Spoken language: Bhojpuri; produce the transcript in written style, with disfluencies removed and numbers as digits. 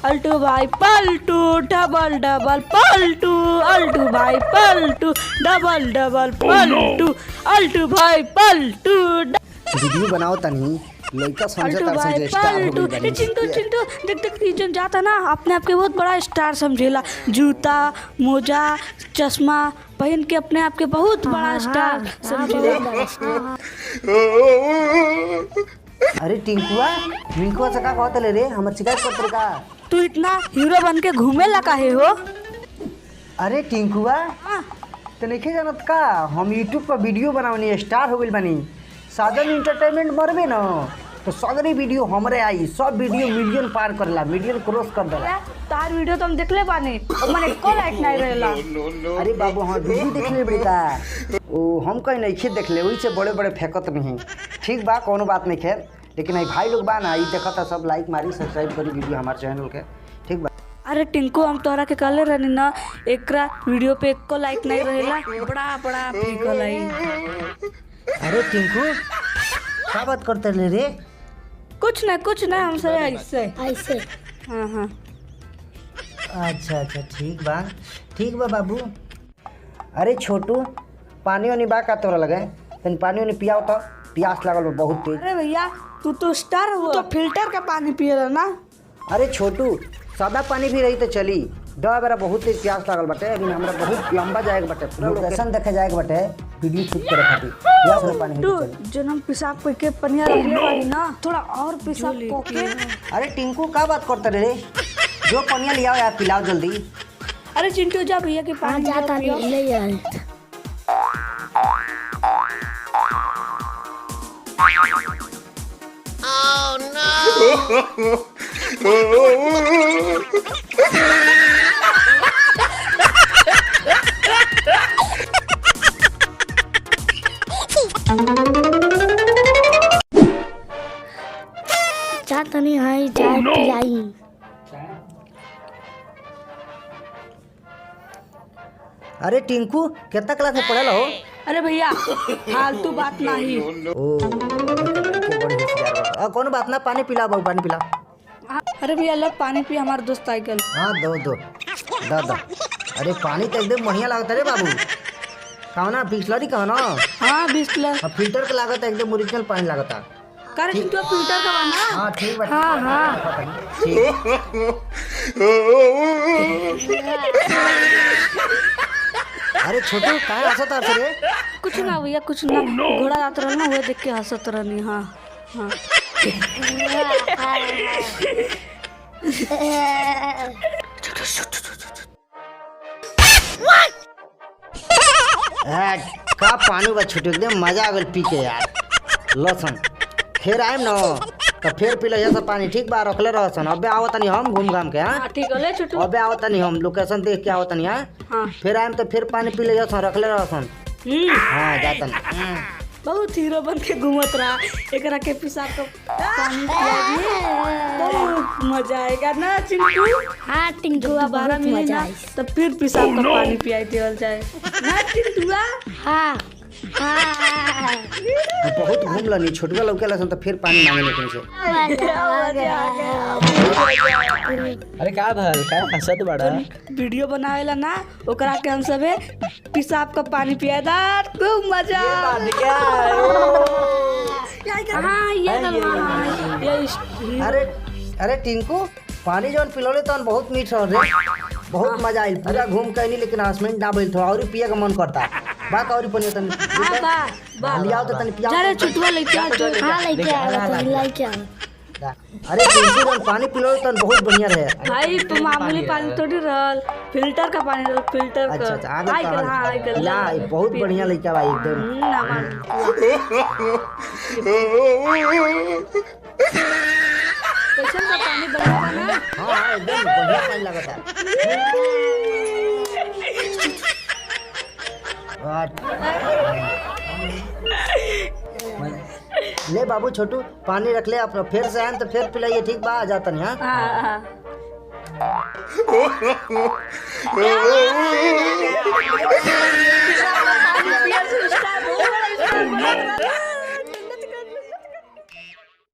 अल्टू भाई पलटू, डबल डबल पलटू, अल्टू भाई पलटू, डबल डबल पलटू, अल्टू भाई पलटू। वीडियो बनाओ तनी लड़का समझता समझे स्टार हो गई। चिंटू चिंटू देख देख रीजन जाता ना अपने आप के बहुत बड़ा स्टार समझेला, जूता मोजा चश्मा पहन के अपने आप के बहुत बड़ा स्टार समझेला। अरे टिंकुआ मिंकुआ से का कहत ले रे, हमर शिकायत करत रे का? तू इतना हीरो बन के घूमे ला काहे हो? अरे टिंकुआ तो नहीं जानत का हम यूट्यूब पर वीडियो बनावनी स्टार हो गइल बानी। साधन एंटरटेनमेंट मरबे न तो सगरी वीडियो हमरे आई, सब वीडियो मिलियन पार करला, मिलियन क्रॉस कर देला। तार वीडियो तो हम देखले बानी और मने को लाइक नहीं रहेला। अरे बाबू हाँ वीडियो देखले बड़ी का ओ हम कहीं नहीं खे देखले, वही से बड़े बड़े फेंकत नहीं। ठीक बा कोनो बात नहीं खैर, लेकिन आई भाई लोग बा ना ई देखता सब लाइक मारी सब्सक्राइब करी वीडियो हमारे चैनल के। ठीक बा। अरे टिंकू हम तोहरा के कहले रहनी ना एकरा वीडियो पे एको लाइक नहीं रहेला, बड़ा बड़ा फीकल आई। अरे टिंकू क्या बात करते ले रे? कुछ नहीं हमसे ऐसे ऐसे। हाँ हाँ अच्छा अच्छा ठीक बा बाबू। अरे छोटू पानी वानी बा का तोरा लगे तनी पानी वानी पियाओ तो, प्यास लागल बा बहुत तेज। अरे भैया तू तो स्टार हो, तो फिल्टर का पानी पिएला ना। अरे छोटू सादा पानी भी रही तो चली, दवा बेरा बहुत तेज प्यास लागल बाटे, अभी हमरा बहुत लंबा जाएगा बाटे, पूरा लोकेशन देखे जाएगा बाटे वीडियो शूट करे खातिर। प्यास में पानी तू है तो चली। जो हम पेशाब करके पनिया रखले बानी ना थोड़ा और पेशाब कोके। अरे टिंकू का बात करते रे, जो पनिया लियाओ यार पिलाओ जल्दी। अरे चिंटू जा भैया के हाँ पानी जाता नहीं ले यार। जाता नहीं है चाय पिलाई। अरे टिंकू कितना क्लास में पढ़ल हो? अरे भैया फालतू बात नहीं। ओ कोनो बात ना, पानी पिला बाबू पानी पिला। अरे भैया लो पानी पी, हमारे दोस्त आई गल। हाँ दो अरे पानी तो एकदम बढ़िया लागता रे बाबू। कहो ना बिस्लरी कहो ना। हाँ बिस्लर फिल्टर के लागत एकदम ओरिजिनल पानी लागता। करे चिंटू फिल्टर का बना। हाँ ठीक बा। हाँ अरे छोटू काहे हंसत हस रे? कुछ ना भैया कुछ ना, घोड़ा जात रहल ना वो देख के हंसत रहनी। हाँ हाँ का पानी बा छोटू एकदम मजा आ गल पी के यार। लसन फिर आएम न तो फिर पी ले सब पानी। ठीक बा रखले रहसन, अबे आवत नहीं हम घूम घाम के। हाँ ठीक है छोटू, अबे आवत नहीं हम लोकेशन देख के आवत नहीं। हाँ फिर आएम तो फिर पानी पी ले जसन, रखले रहसन। हाँ जातन बहुत हीरो बन के घूमत रहा, एकरा के पेशाब का पानी पियाइए बहुत मजा आएगा ना चिंटू। हाँ टिंकू दोबारा मिले ना तो फिर पेशाब का पानी पियाई देवल जाए ना चिंटूआ। हाँ बहुत घूम लनी छोटुआ लौके लसन तो फिर पानी मांगे लेकिन से। अरे का भल का हंसत बड़ा? वीडियो बनावेला ना ओकरा के हम सबे पेशाब का पानी पिया दा, खूब मजा। हाँ ये अरे टिंकू पानी जौन पिलौले तहन बहुत मीठ रह रे, बहुत मजा आइल, पूरा घूम के नहीं लेकिन हंसमेंट ना बोल, थोड़ा और पिए का मन करता बा का और पानी तनी लियाओ तो तनी पियाओ। अरे छुटवा लेके आ जो। हाँ लेके आ। अरे टिंकू जौन पानी पिलौले तहन बहुत बढ़िया रहे भाई तुम मामूली पानी थोड़ी रहल, फिल्टर का पानी रहल, फिल्टर का। अच्छा आई गल। हाँ आई गल ला बहुत बढ़िया लइका भाई एकदम। ना मान कैसन का पानी बना ना। हाँ एकदम बढ़िया पानी लगता है। ले बाबू छोटू पानी रख ले अपना, फिर से आए तो फिर पिलाइए। ठीक बा आ जाता नहीं। हाँ